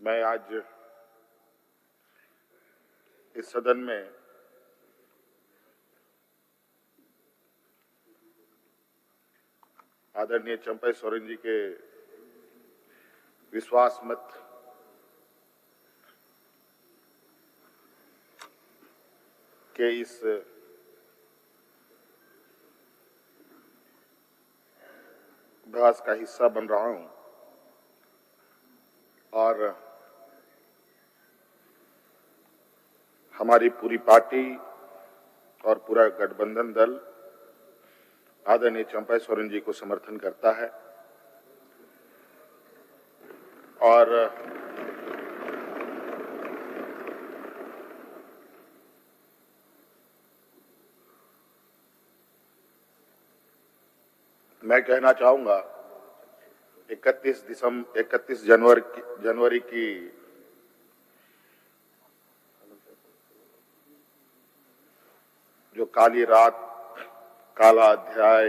मैं आज इस सदन में आदरणीय चंपई सोरेन जी के विश्वास मत के इस बहस का हिस्सा बन रहा हूं और हमारी पूरी पार्टी और पूरा गठबंधन दल आदरणीय चंपई सोरेन जी को समर्थन करता है और मैं कहना चाहूंगा 31 जनवरी की जो काली रात, काला अध्याय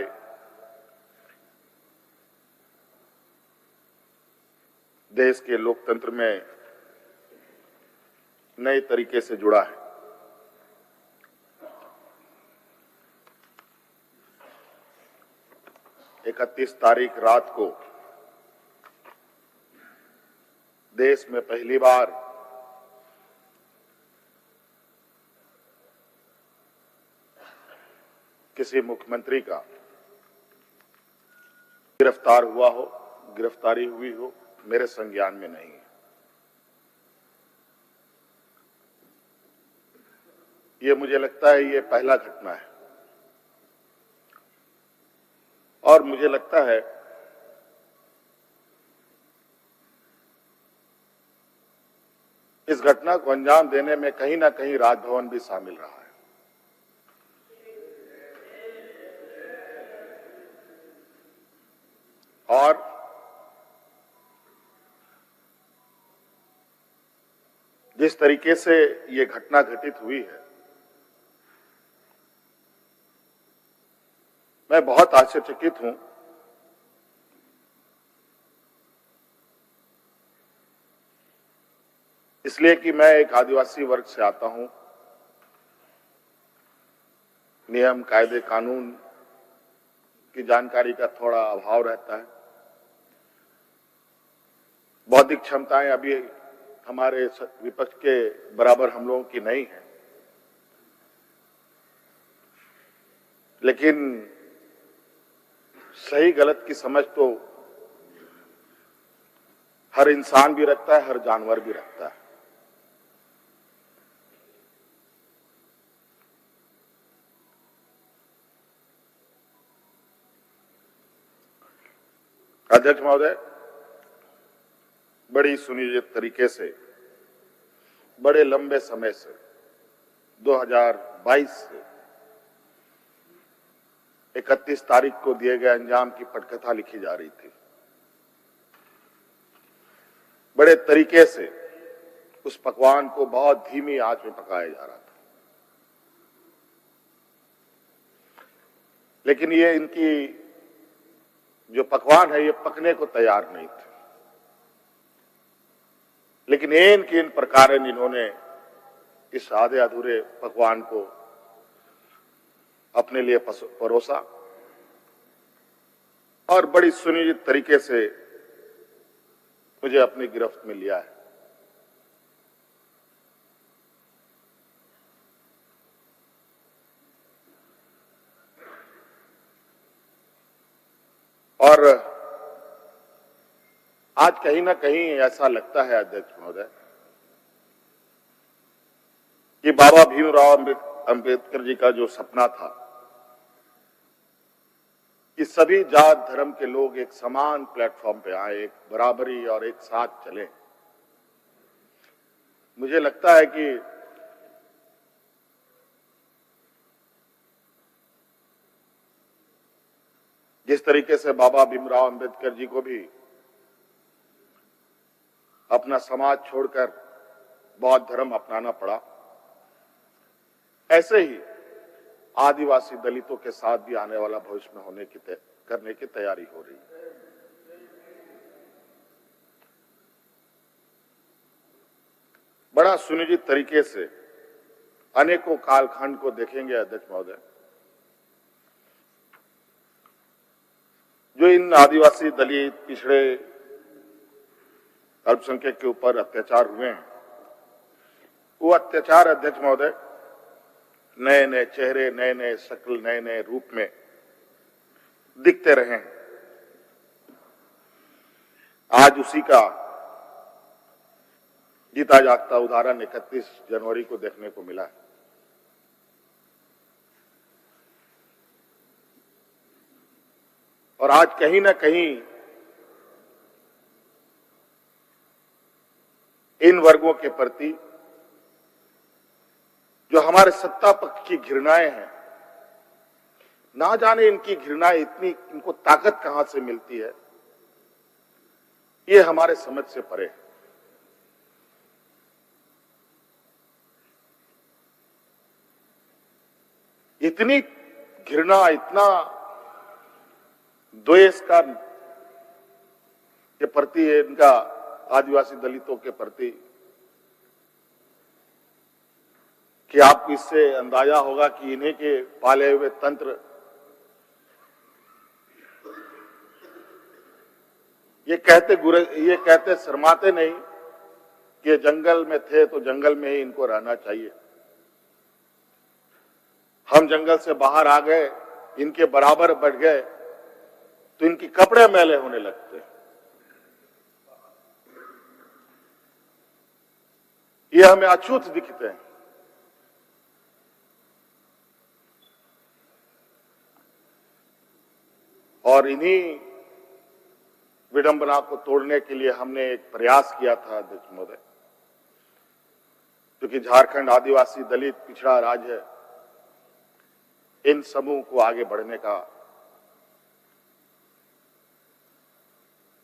देश के लोकतंत्र में नए तरीके से जुड़ा है। इकतीस तारीख रात को देश में पहली बार किसी मुख्यमंत्री का गिरफ्तारी हुई हो, मेरे संज्ञान में नहीं है। ये मुझे लगता है ये पहला घटना है और मुझे लगता है इस घटना को अंजाम देने में कहीं ना कहीं राजभवन भी शामिल रहा है। और जिस तरीके से ये घटना घटित हुई है, मैं बहुत आश्चर्यचकित हूं। इसलिए कि मैं एक आदिवासी वर्ग से आता हूं। नियम, कायदे, कानून की जानकारी का थोड़ा अभाव रहता है। बौद्धिक क्षमताएं अभी हमारे विपक्ष के बराबर हम लोगों की नहीं है, लेकिन सही गलत की समझ तो हर इंसान भी रखता है, हर जानवर भी रखता है। अध्यक्ष महोदय, बड़ी सुनियोजित तरीके से बड़े लंबे समय से 2022 से 31 तारीख को दिए गए अंजाम की पटकथा लिखी जा रही थी। बड़े तरीके से उस पकवान को बहुत धीमी आंच में पकाया जा रहा था, लेकिन ये इनकी जो पकवान है ये पकने को तैयार नहीं थे। लेकिन इन प्रकार इन्होंने इस आधे अधूरे पकवान को अपने लिए परोसा और बड़ी सुनियोजित तरीके से मुझे अपनी गिरफ्त में लिया है। और आज कहीं ना कहीं ऐसा लगता है अध्यक्ष महोदय कि बाबा भीमराव अंबेडकर जी का जो सपना था कि सभी जात धर्म के लोग एक समान प्लेटफॉर्म पे आए, एक बराबरी और एक साथ चले, मुझे लगता है कि जिस तरीके से बाबा भीमराव अंबेडकर जी को भी अपना समाज छोड़कर बौद्ध धर्म अपनाना पड़ा, ऐसे ही आदिवासी दलितों के साथ भी आने वाला भविष्य में करने की तैयारी हो रही है। बड़ा सुनियोजित तरीके से अनेकों कालखंड को देखेंगे अध्यक्ष महोदय, जो इन आदिवासी, दलित, पिछड़े, अल्पसंख्यक के ऊपर अत्याचार हुए हैं, वो अत्याचार अध्यक्ष महोदय नए नए चेहरे, नए नए शक्ल, नए नए रूप में दिखते रहे हैं। आज उसी का जीता जागता उदाहरण 31 जनवरी को देखने को मिला है। और आज कहीं ना कहीं इन वर्गों के प्रति जो हमारे सत्ता पक्ष की घृणाएं हैं, ना जाने इनकी घृणाएं इतनी, इनको ताकत कहां से मिलती है, ये हमारे समझ से परे है। इतनी घृणा, इतना द्वेष का के प्रति है इनका आदिवासी दलितों के प्रति, कि आपको इससे अंदाजा होगा कि इन्हीं के पाले हुए तंत्र ये कहते शर्माते नहीं कि जंगल में थे तो जंगल में ही इनको रहना चाहिए। हम जंगल से बाहर आ गए, इनके बराबर बढ़ गए तो इनके कपड़े मैले होने लगते हैं। ये हमें अछूत दिखते हैं। और इन्हीं विडंबना को तोड़ने के लिए हमने एक प्रयास किया था अध्यक्ष महोदय, क्योंकि झारखंड आदिवासी, दलित, पिछड़ा राज्य है, इन समूह को आगे बढ़ने का,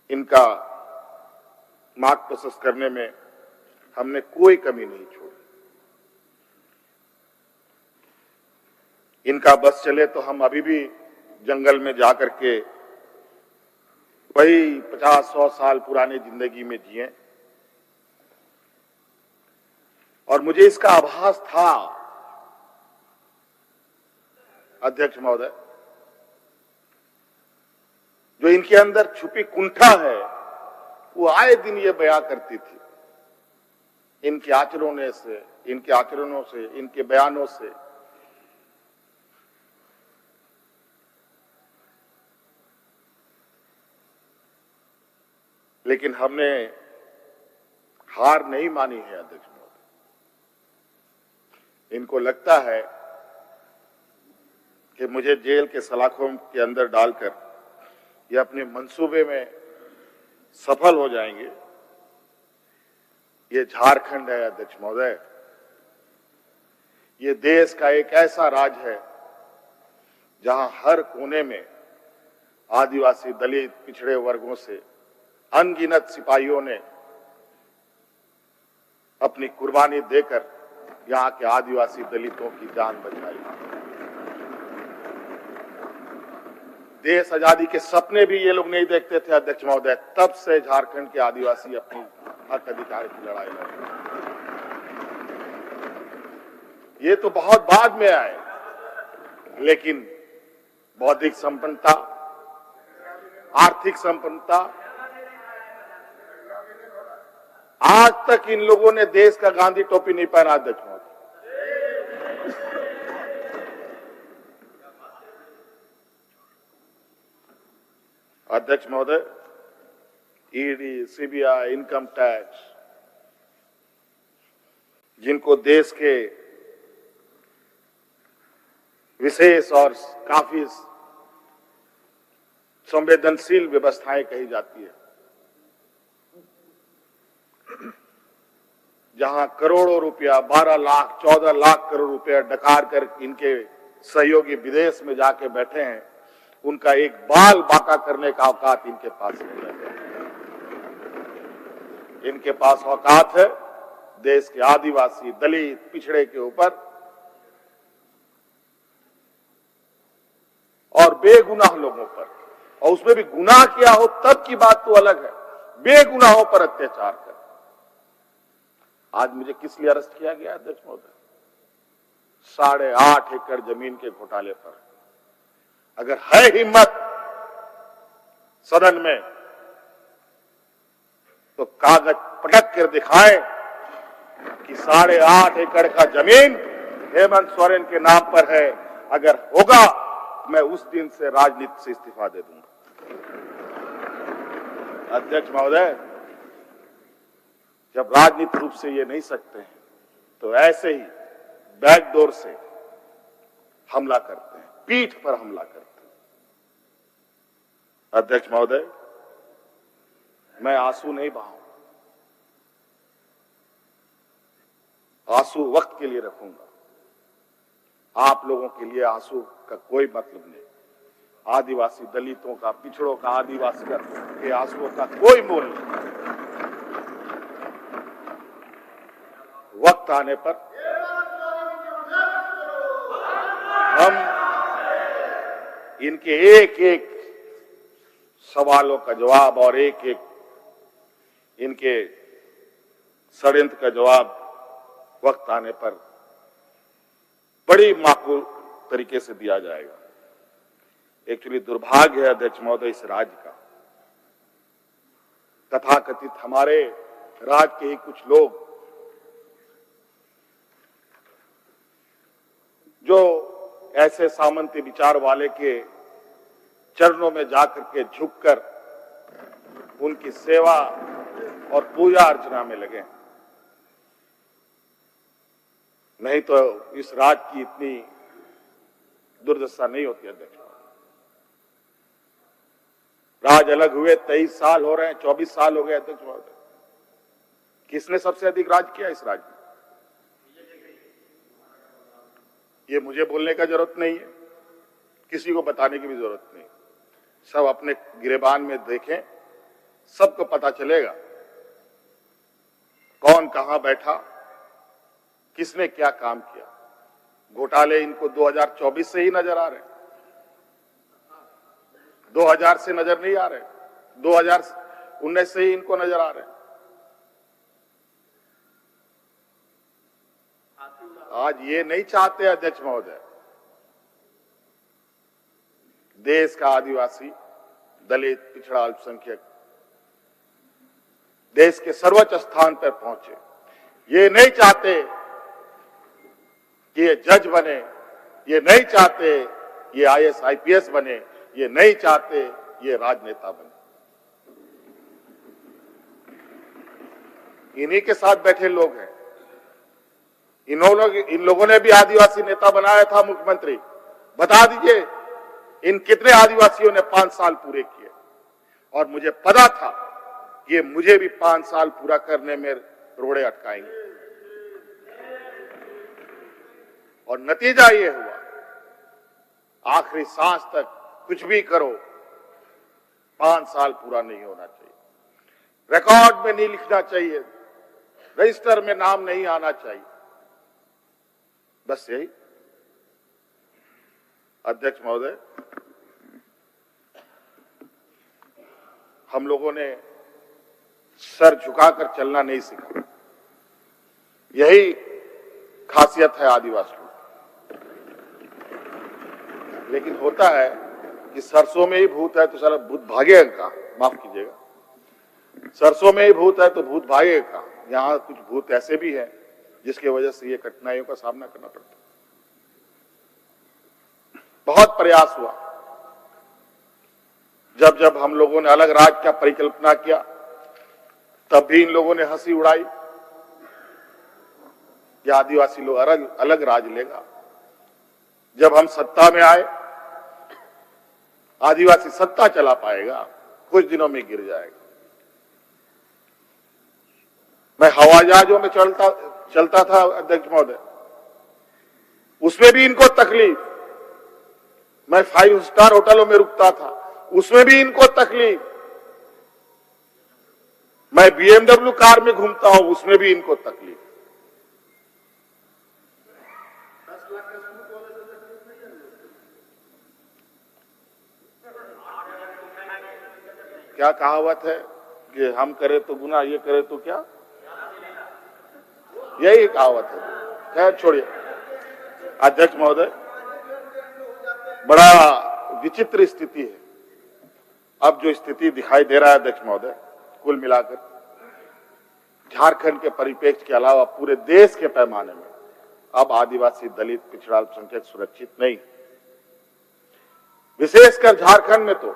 इनका मार्ग प्रशस्त करने में हमने कोई कमी नहीं छोड़ी। इनका बस चले तो हम अभी भी जंगल में जाकर के वही 50-100 साल पुरानी जिंदगी में जिए। और मुझे इसका आभास था अध्यक्ष महोदय, जो इनके अंदर छुपी कुंठा है वो आए दिन ये बयां करती थी, इनके आचरणों से, इनके बयानों से। लेकिन हमने हार नहीं मानी है अध्यक्ष महोदय। इनको लगता है कि मुझे जेल के सलाखों के अंदर डालकर ये अपने मंसूबे में सफल हो जाएंगे। ये झारखंड है अध्यक्ष महोदय, ये देश का एक ऐसा राज्य है जहां हर कोने में आदिवासी, दलित, पिछड़े वर्गों से अनगिनत सिपाहियों ने अपनी कुर्बानी देकर यहां के आदिवासी दलितों की जान बचाई। देश आजादी के सपने भी ये लोग नहीं देखते थे अध्यक्ष महोदय, तब से झारखंड के आदिवासी अपनी हक अधिकार की लड़ाई लड़ रहे। ये तो बहुत बाद में आए, लेकिन बौद्धिक संपन्नता, आर्थिक संपन्नता, आज तक इन लोगों ने देश का गांधी टोपी नहीं पहना अध्यक्ष महोदय। अध्यक्ष महोदय, ईडी, सीबीआई, इनकम टैक्स, जिनको देश के विशेष और काफी संवेदनशील व्यवस्थाएं कही जाती है, जहां करोड़ों रुपया, 12 लाख, 14 लाख करोड़ रुपया डकार कर इनके सहयोगी विदेश में जाके बैठे हैं, उनका एक बाल बाका करने का औकात इनके पास नहीं है। इनके पास औकात है देश के आदिवासी, दलित, पिछड़े के ऊपर, और बेगुनाह लोगों पर, और उसमें भी गुनाह किया हो तब की बात तो अलग है, बेगुनाहों पर अत्याचार कर। आज मुझे किस लिए अरेस्ट किया गया अध्यक्ष महोदय? 8.5 एकड़ जमीन के घोटाले पर। अगर है हिम्मत सदन में तो कागज पटक कर दिखाएं कि 8.5 एकड़ का जमीन हेमंत सोरेन के नाम पर है। अगर होगा मैं उस दिन से राजनीति से इस्तीफा दे दूंगा। अध्यक्ष महोदय, जब राजनीतिक रूप से ये नहीं सकते हैं तो ऐसे ही बैकडोर से हमला करते हैं, पीठ पर हमला करते हैं। अध्यक्ष महोदय, मैं आंसू नहीं बहाऊं, आंसू वक्त के लिए रखूंगा। आप लोगों के लिए आंसू का कोई मतलब नहीं। आदिवासी दलितों का, पिछड़ों का, आदिवासी के आंसुओं का कोई मोल नहीं। वक्त आने पर हम इनके एक एक सवालों का जवाब और एक एक इनके षड्यंत्र का जवाब वक्त आने पर बड़ी माकूल तरीके से दिया जाएगा। एक्चुअली दुर्भाग्य है अध्यक्ष महोदय इस राज्य का, तथाकथित हमारे राज्य के ही कुछ लोग जो ऐसे सामंती विचार वाले के चरणों में जाकर के झुककर उनकी सेवा और पूजा अर्चना में लगे। नहीं तो इस राज्य की इतनी दुर्दशा नहीं होती अध्यक्ष। राज अलग हुए 23 साल हो रहे हैं, 24 साल हो गए अध्यक्ष महोदय। किसने सबसे अधिक राज किया इस राज्य में? ये मुझे बोलने का जरूरत नहीं है, किसी को बताने की भी जरूरत नहीं। सब अपने गिरेबान में देखें, सबको पता चलेगा कौन कहां बैठा, किसने क्या काम किया। घोटाले इनको 2024 से ही नजर आ रहे हैं, 2000 से नजर नहीं आ रहे, 2019 से ही इनको नजर आ रहे हैं। आज ये नहीं चाहते अध्यक्ष महोदय, देश का आदिवासी, दलित, पिछड़ा, अल्पसंख्यक देश के सर्वोच्च स्थान पर पहुंचे। ये नहीं चाहते कि ये जज बने, ये नहीं चाहते ये आईएएस आईपीएस बने, ये नहीं चाहते ये राजनेता बने। इन्हीं के साथ बैठे लोग हैं। इन लोगों ने भी आदिवासी नेता बनाया था मुख्यमंत्री। बता दीजिए इन कितने आदिवासियों ने 5 साल पूरे किए। और मुझे पता था ये मुझे भी 5 साल पूरा करने में रोड़े अटकाएंगे। और नतीजा ये हुआ, आखिरी सांस तक कुछ भी करो 5 साल पूरा नहीं होना चाहिए, रिकॉर्ड में नहीं लिखना चाहिए, रजिस्टर में नाम नहीं आना चाहिए। बस यही। अध्यक्ष महोदय, हम लोगों ने सर झुकाकर चलना नहीं सीखा। यही खासियत है आदिवासियों। लेकिन होता है कि सरसों में ही भूत है तो साला भूत भागेगा का, माफ कीजिएगा, सरसों में ही भूत है तो भूत भागेगा का। यहां कुछ भूत ऐसे भी हैं जिसकी वजह से ये कठिनाइयों का सामना करना पड़ता है। बहुत प्रयास हुआ, जब जब हम लोगों ने अलग राज्य का परिकल्पना किया तब भी इन लोगों ने हंसी उड़ाई कि आदिवासी लोग अलग राज्य लेगा। जब हम सत्ता में आए, आदिवासी सत्ता चला पाएगा, कुछ दिनों में गिर जाएगा। मैं हवाई जहाजों में चलता था अध्यक्ष महोदय, उसमें भी इनको तकलीफ। मैं 5 स्टार होटलों में रुकता था, उसमें भी इनको तकलीफ। मैं BMW कार में घूमता हूं, उसमें भी इनको तकलीफ। क्या कहावत है कि हम करें तो गुनाह, ये करे तो क्या? यही कहावत है। खैर छोड़िए। अध्यक्ष महोदय, बड़ा विचित्र स्थिति है। अब जो स्थिति दिखाई दे रहा है अध्यक्ष महोदय, कुल मिलाकर झारखंड के परिप्रेक्ष्य के अलावा पूरे देश के पैमाने में अब आदिवासी, दलित, पिछड़ा, अल्पसंख्यक सुरक्षित नहीं। विशेषकर झारखंड में तो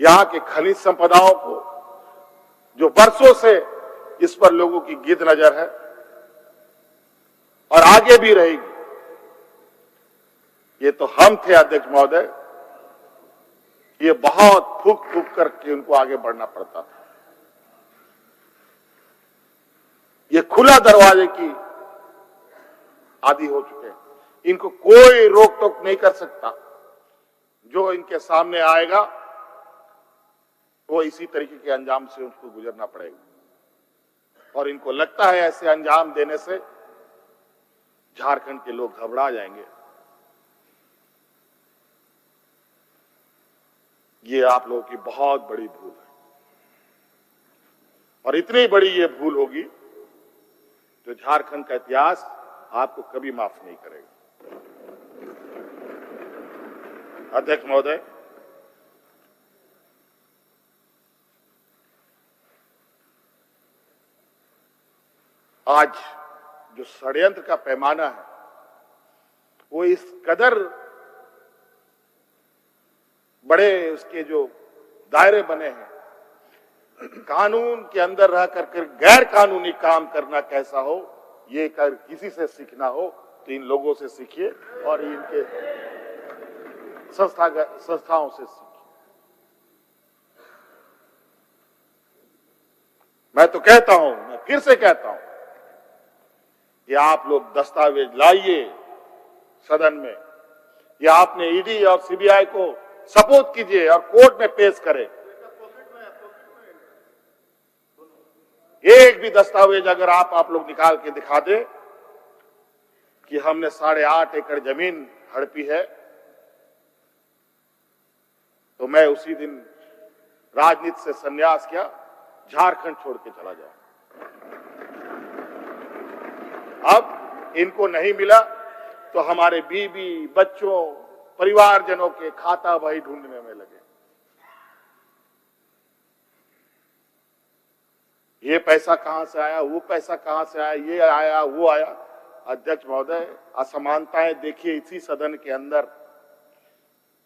यहाँ के खनिज संपदाओं को, जो वर्षों से इस पर लोगों की गिद्ध नजर है और आगे भी रहेगी। ये तो हम थे अध्यक्ष महोदय, ये बहुत फूक फूक करके उनको आगे बढ़ना पड़ता था। ये खुला दरवाजे की आदि हो चुके हैं। इनको कोई रोक टोक नहीं कर सकता। जो इनके सामने आएगा वो इसी तरीके के अंजाम से उनको गुजरना पड़ेगा। और इनको लगता है ऐसे अंजाम देने से झारखंड के लोग घबरा जाएंगे। ये आप लोगों की बहुत बड़ी भूल है, और इतनी बड़ी ये भूल होगी जो झारखंड का इतिहास आपको कभी माफ नहीं करेगा। अध्यक्ष महोदय, आज जो षड्यंत्र का पैमाना है वो इस कदर बड़े उसके जो दायरे बने हैं, कानून के अंदर रह कर गैर कानूनी काम करना कैसा हो, ये कर किसी से सीखना हो तो इन लोगों से सीखिए और इनके संस्थाओं से सीखिए। मैं तो कहता हूं, मैं फिर से कहता हूं कि आप लोग दस्तावेज लाइए सदन में, या आपने ईडी और सीबीआई को सपोर्ट कीजिए और कोर्ट में पेश करें। एक भी दस्तावेज अगर आप लोग निकाल के दिखा दे कि हमने 8.5 एकड़ जमीन हड़पी है, तो मैं उसी दिन राजनीति से संन्यास किया, झारखंड छोड़ के चला जाऊं। अब इनको नहीं मिला तो हमारे बीवी, बच्चों, परिवारजनों के खाता बही ढूंढने में लगे। ये पैसा कहां से आया, वो पैसा कहां से आया, ये आया, वो आया। अध्यक्ष महोदय, असमानताएं देखिए इसी सदन के अंदर।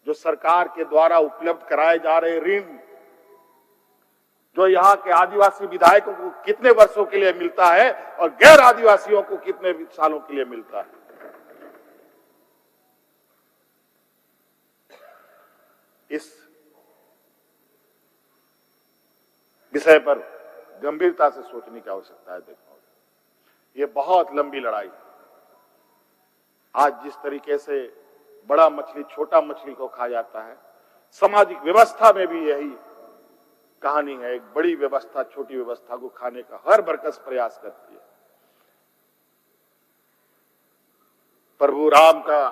जो सरकार के द्वारा उपलब्ध कराए जा रहे ऋण, जो यहाँ के आदिवासी विधायकों को कितने वर्षों के लिए मिलता है और गैर आदिवासियों को कितने सालों के लिए मिलता है। इस विषय पर गंभीरता से सोचने की आवश्यकता है। देखो, ये बहुत लंबी लड़ाई है। आज जिस तरीके से बड़ा मछली छोटा मछली को खा जाता है, सामाजिक व्यवस्था में भी यही कहानी है। एक बड़ी व्यवस्था छोटी व्यवस्था को खाने का हर बरकस प्रयास करती है। प्रभु राम का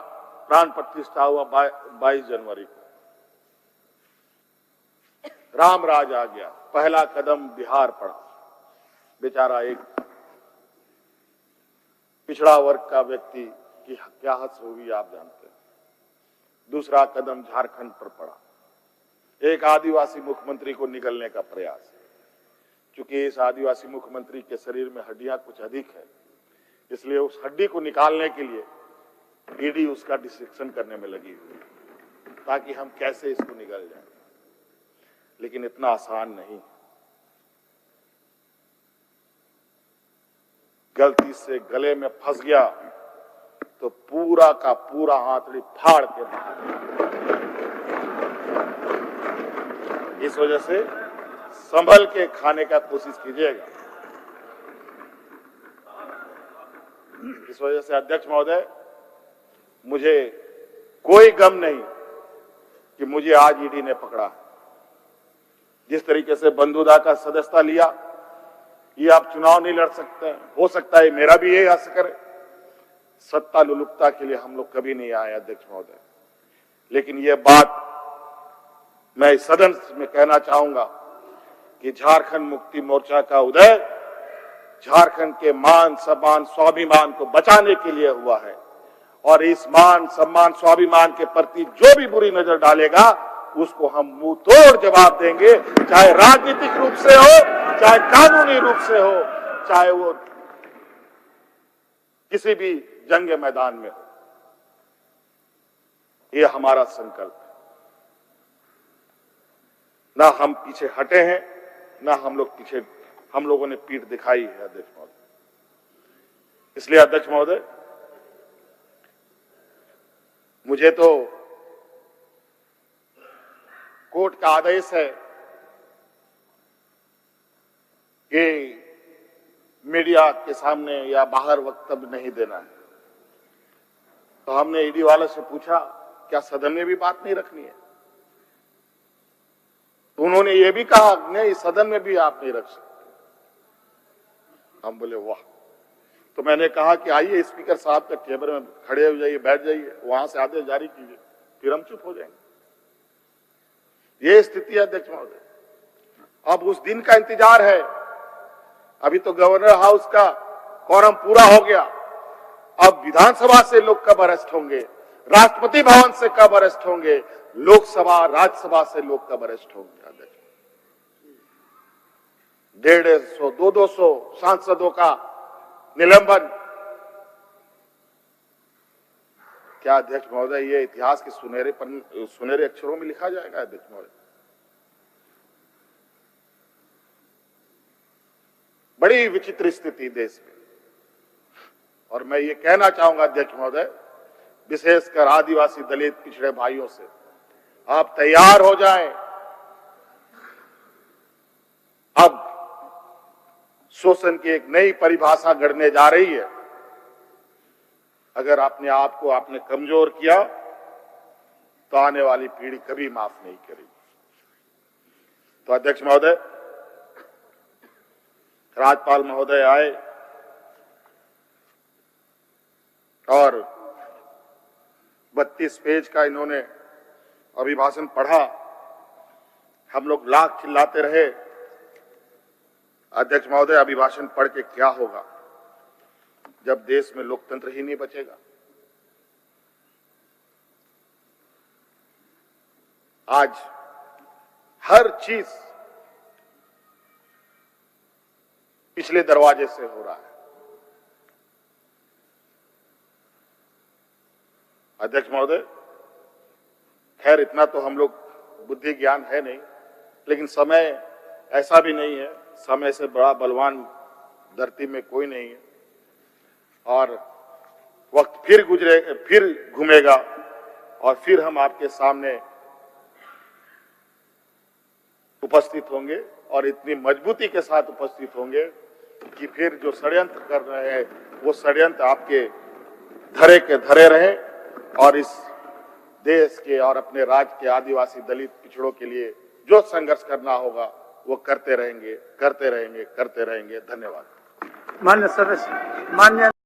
प्राण प्रतिष्ठा हुआ 22 जनवरी को। राम राज आ गया, पहला कदम बिहार पड़ा। बेचारा एक पिछड़ा वर्ग का व्यक्ति की क्या हद होगी आप जानते हैं। दूसरा कदम झारखंड पर पड़ा, एक आदिवासी मुख्यमंत्री को निकलने का प्रयास। क्योंकि इस आदिवासी मुख्यमंत्री के शरीर में हड्डियां कुछ अधिक है, इसलिए उस हड्डी को निकालने के लिए ईडी उसका डिसेक्शन करने में लगी हुई, ताकि हम कैसे इसको निकल जाए। लेकिन इतना आसान नहीं। गलती से गले में फंस गया तो पूरा का पूरा आंतड़ी फाड़ के बाहर। इस वजह से संभल के खाने का कोशिश कीजिएगा। इस वजह से अध्यक्ष महोदय, मुझे कोई गम नहीं कि मुझे आज ईडी ने पकड़ा। जिस तरीके से बंधुदा का सदस्यता लिया, ये आप चुनाव नहीं लड़ सकते। हो सकता है मेरा भी यही हक करे। सत्ता लुलुपता के लिए हम लोग कभी नहीं आए अध्यक्ष महोदय। लेकिन यह बात मैं इस सदन में कहना चाहूंगा कि झारखंड मुक्ति मोर्चा का उदय झारखंड के मान सम्मान स्वाभिमान को बचाने के लिए हुआ है। और इस मान सम्मान स्वाभिमान के प्रति जो भी बुरी नजर डालेगा उसको हम मुंह तोड़ जवाब देंगे, चाहे राजनीतिक रूप से हो, चाहे कानूनी रूप से हो, चाहे वो किसी भी जंग मैदान में हो। ये हमारा संकल्प है। ना हम पीछे हटे हैं, ना हम लोगों ने पीठ दिखाई है अध्यक्ष महोदय। इसलिए अध्यक्ष महोदय, मुझे तो कोर्ट का आदेश है कि मीडिया के सामने या बाहर वक्तव्य नहीं देना है। तो हमने ईडी वाले से पूछा, क्या सदन में भी बात नहीं रखनी है? तो उन्होंने ये भी कहा, नहीं सदन में भी आप नहीं रख सकते। हम बोले वाह। तो मैंने कहा कि आइए स्पीकर साहब के टेबल में खड़े हो जाइए, बैठ जाइए, वहां से आदेश जारी कीजिए, फिर हम चुप हो जाएंगे। ये स्थिति है अध्यक्ष महोदय। अब उस दिन का इंतजार है। अभी तो गवर्नर हाउस का कोरम पूरा हो गया। अब विधानसभा से लोग कब अरेस्ट होंगे, राष्ट्रपति भवन से कब अरेस्ट होंगे, लोकसभा राज्यसभा से लोग कब अरेस्ट होंगे? अध्यक्ष, 150, 200 सांसदों का निलंबन। क्या अध्यक्ष महोदय ये इतिहास के सुनहरे अक्षरों में लिखा जाएगा? अध्यक्ष महोदय, बड़ी विचित्र स्थिति देश में। और मैं ये कहना चाहूंगा अध्यक्ष महोदय, विशेषकर आदिवासी दलित पिछड़े भाइयों से, आप तैयार हो जाएं। अब शोषण की एक नई परिभाषा गढ़ने जा रही है। अगर अपने आप को आपने कमजोर किया तो आने वाली पीढ़ी कभी माफ नहीं करेगी। तो अध्यक्ष महोदय, राज्यपाल महोदय आए और 32 पेज का इन्होंने अभिभाषण पढ़ा। हम लोग लाख चिल्लाते रहे। अध्यक्ष महोदय, अभिभाषण पढ़ के क्या होगा जब देश में लोकतंत्र ही नहीं बचेगा? आज हर चीज पिछले दरवाजे से हो रहा है। अध्यक्ष महोदय, खैर इतना तो हम लोग बुद्धि ज्ञान है नहीं, लेकिन समय ऐसा भी नहीं है, समय से बड़ा बलवान धरती में कोई नहीं है। और वक्त फिर घूमेगा और फिर हम आपके सामने उपस्थित होंगे और इतनी मजबूती के साथ उपस्थित होंगे कि फिर जो षड्यंत्र कर रहे हैं वो षड्यंत्र आपके धरे के धरे रहे और इस देश के और अपने राज्य के आदिवासी दलित पिछड़ों के लिए जो संघर्ष करना होगा वो करते रहेंगे। धन्यवाद। मान्य सदस्य, मान्य